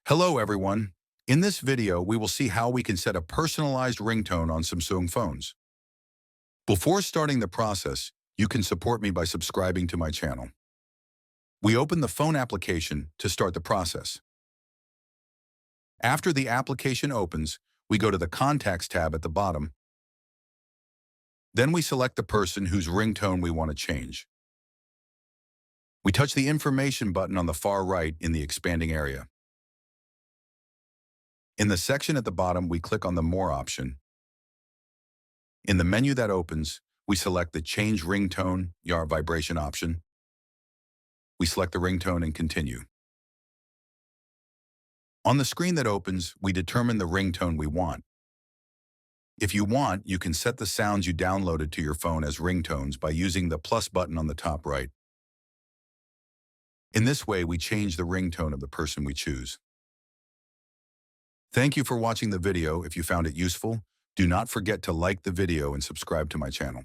Hello everyone. In this video, we will see how we can set a personalized ringtone on Samsung phones. Before starting the process, you can support me by subscribing to my channel. We open the phone application to start the process. After the application opens, we go to the Contacts tab at the bottom. Then we select the person whose ringtone we want to change. We touch the Information button on the far right in the expanding area. In the section at the bottom, we click on the More option. In the menu that opens, we select the Change Ringtone, YAR Vibration option. We select the ringtone and continue. On the screen that opens, we determine the ringtone we want. If you want, you can set the sounds you downloaded to your phone as ringtones by using the plus button on the top right. In this way, we change the ringtone of the person we choose. Thank you for watching the video. If you found it useful, do not forget to like the video and subscribe to my channel.